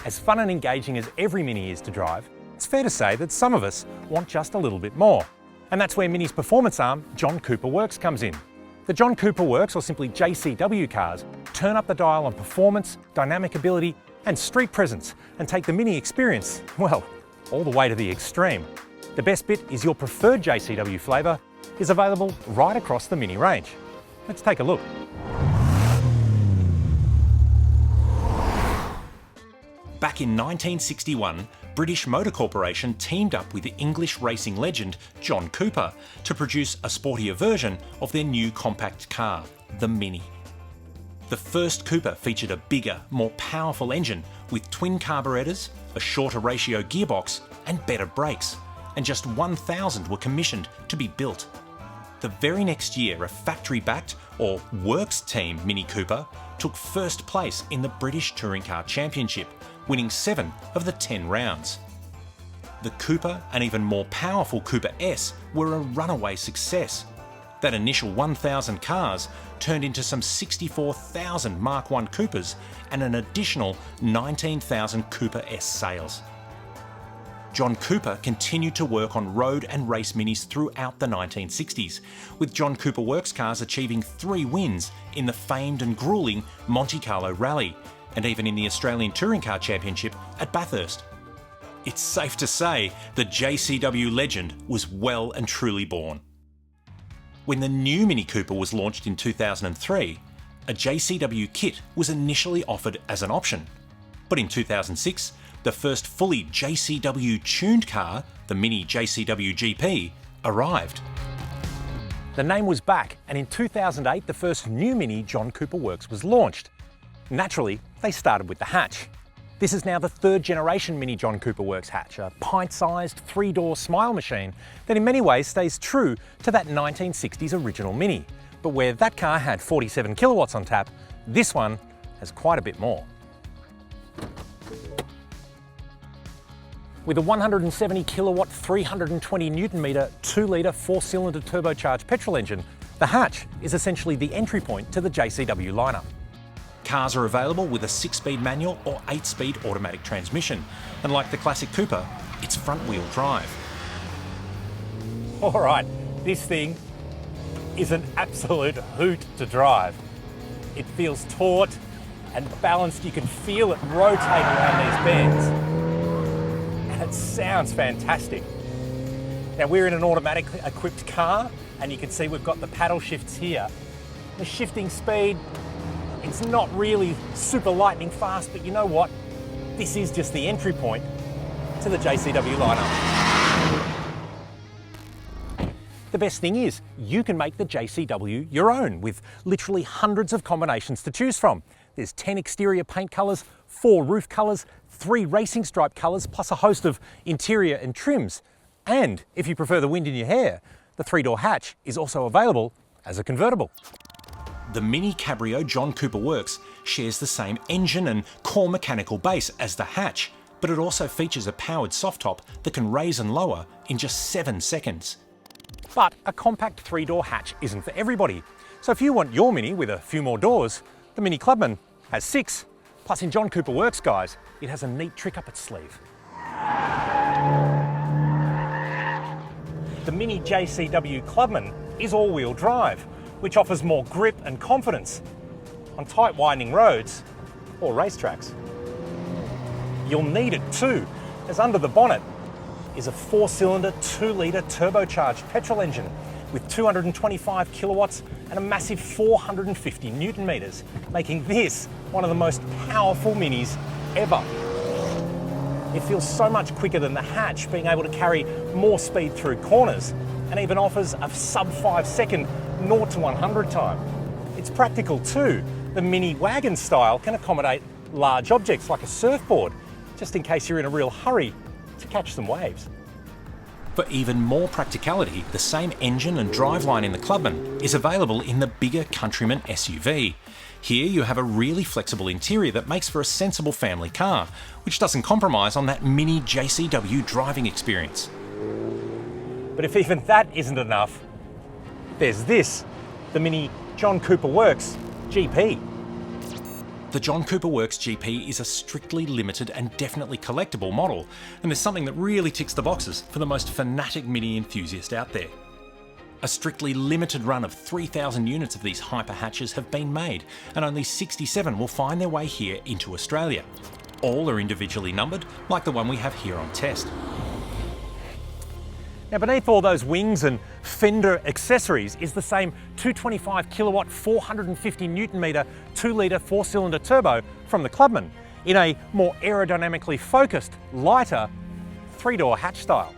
As fun and engaging as every Mini is to drive, it's fair to say that some of us want just a little bit more. And that's where Mini's performance arm, John Cooper Works, comes in. The John Cooper Works, or simply JCW cars, turn up the dial on performance, dynamic ability and street presence and take the Mini experience, well, all the way to the extreme. The best bit is your preferred JCW flavour is available right across the Mini range. Let's take a look. Back in 1961, British Motor Corporation teamed up with the English racing legend John Cooper to produce a sportier version of their new compact car, the Mini. The first Cooper featured a bigger, more powerful engine with twin carburetors, a shorter ratio gearbox and better brakes, and just 1,000 were commissioned to be built. The very next year, a factory-backed or works team Mini Cooper took first place in the British Touring Car Championship, winning 7 of the 10 rounds. The Cooper and even more powerful Cooper S were a runaway success. That initial 1,000 cars turned into some 64,000 Mark I Coopers and an additional 19,000 Cooper S sales. John Cooper continued to work on road and race Minis throughout the 1960s, with John Cooper Works cars achieving 3 wins in the famed and gruelling Monte Carlo Rally, and even in the Australian Touring Car Championship at Bathurst. It's safe to say the JCW legend was well and truly born. When the new Mini Cooper was launched in 2003, a JCW kit was initially offered as an option. But in 2006, the first fully JCW tuned car, the Mini JCW GP, arrived. The name was back, and in 2008 the first new Mini John Cooper Works was launched. Naturally, they started with the hatch. This is now the 3rd generation Mini John Cooper Works hatch, a pint-sized 3-door smile machine that in many ways stays true to that 1960s original Mini. But where that car had 47 kilowatts on tap, this one has quite a bit more. With a 170 kilowatt, 320 newton metre, 2-litre 4-cylinder turbocharged petrol engine, the hatch is essentially the entry point to the JCW lineup. Cars are available with a 6-speed manual or 8-speed automatic transmission, and like the classic Cooper, it's front-wheel drive. All right, this thing is an absolute hoot to drive. It feels taut and balanced. You can feel it rotate around these bends, and it sounds fantastic. Now, we're in an automatically equipped car, and you can see we've got the paddle shifts here. The shifting speed, it's not really super lightning fast, but you know what? This is just the entry point to the JCW lineup. The best thing is, you can make the JCW your own with literally hundreds of combinations to choose from. There's 10 exterior paint colours, 4 roof colours, 3 racing stripe colours, plus a host of interior and trims. And if you prefer the wind in your hair, the 3-door hatch is also available as a convertible. The Mini Cabrio John Cooper Works shares the same engine and core mechanical base as the hatch, but it also features a powered soft top that can raise and lower in just 7 seconds. But a compact 3-door hatch isn't for everybody. So if you want your Mini with a few more doors, the Mini Clubman has 6. Plus in John Cooper Works, guys, it has a neat trick up its sleeve. The Mini JCW Clubman is all-wheel drive, which offers more grip and confidence on tight winding roads or racetracks. You'll need it too, as under the bonnet is a 4-cylinder 2-litre turbocharged petrol engine with 225 kilowatts and a massive 450 newton metres, making this one of the most powerful Minis ever. It feels so much quicker than the hatch, being able to carry more speed through corners, and even offers a sub-5 second 0 to 100 time. It's practical too. The Mini wagon style can accommodate large objects like a surfboard, just in case you're in a real hurry to catch some waves. For even more practicality, the same engine and driveline in the Clubman is available in the bigger Countryman SUV. Here you have a really flexible interior that makes for a sensible family car, which doesn't compromise on that Mini JCW driving experience. But if even that isn't enough, there's this, the Mini John Cooper Works GP. the John Cooper Works GP is a strictly limited and definitely collectible model, and there's something that really ticks the boxes for the most fanatic Mini enthusiast out there. A strictly limited run of 3,000 units of these hyper hatches have been made, and only 67 will find their way here into Australia. All are individually numbered, like the one we have here on test. Now, beneath all those wings and fender accessories is the same 225 kilowatt, 450 newton metre, 2-litre 4-cylinder turbo from the Clubman, in a more aerodynamically focused, lighter 3-door hatch style.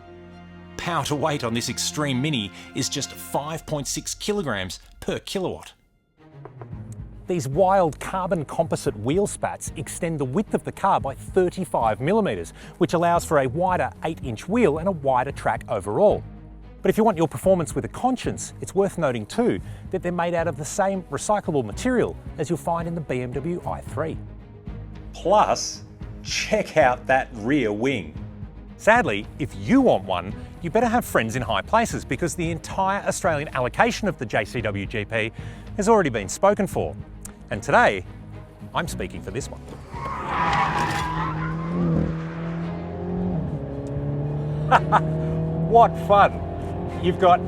Power to weight on this extreme Mini is just 5.6 kilograms per kilowatt. These wild carbon composite wheel spats extend the width of the car by 35 millimetres, which allows for a wider 8-inch wheel and a wider track overall. But if you want your performance with a conscience, it's worth noting too that they're made out of the same recyclable material as you'll find in the BMW i3. Plus, check out that rear wing. Sadly, if you want one, you better have friends in high places, because the entire Australian allocation of the JCW GP has already been spoken for. And today, I'm speaking for this one. What fun! You've got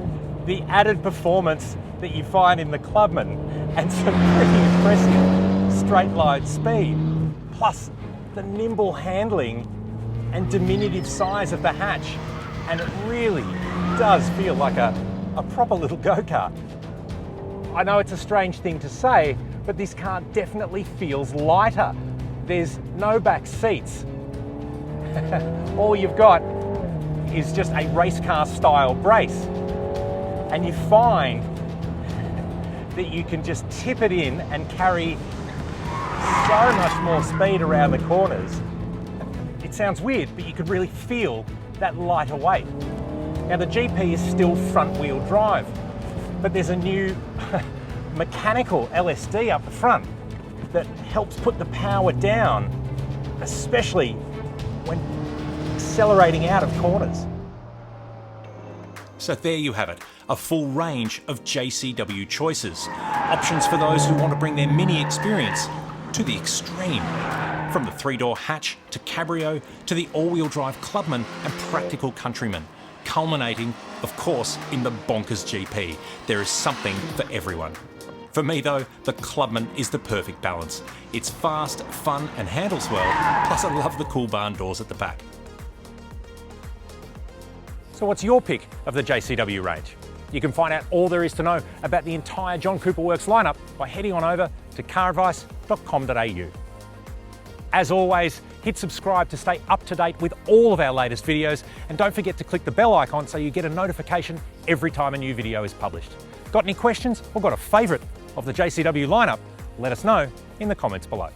the added performance that you find in the Clubman and some pretty impressive straight line speed, plus the nimble handling and diminutive size of the hatch, and it really does feel like a proper little go-kart. I know it's a strange thing to say, but this car definitely feels lighter. There's no back seats. All you've got is just a race car style brace, and you find that you can just tip it in and carry so much more speed around the corners. It sounds weird, but you could really feel that lighter weight. Now, the GP is still front wheel drive, but there's a new mechanical LSD up the front that helps put the power down, especially when accelerating out of corners. So there you have it, a full range of JCW choices. Options for those who want to bring their Mini experience to the extreme. From the 3-door hatch to cabrio to the all-wheel drive Clubman and practical Countryman, culminating, of course, in the bonkers GP. There is something for everyone. For me though, the Clubman is the perfect balance. It's fast, fun and handles well, plus I love the cool barn doors at the back. So what's your pick of the JCW range? You can find out all there is to know about the entire John Cooper Works lineup by heading on over to CarAdvice.com.au. As always, hit subscribe to stay up to date with all of our latest videos, and don't forget to click the bell icon so you get a notification every time a new video is published. Got any questions or got a favourite of the JCW lineup? Let us know in the comments below.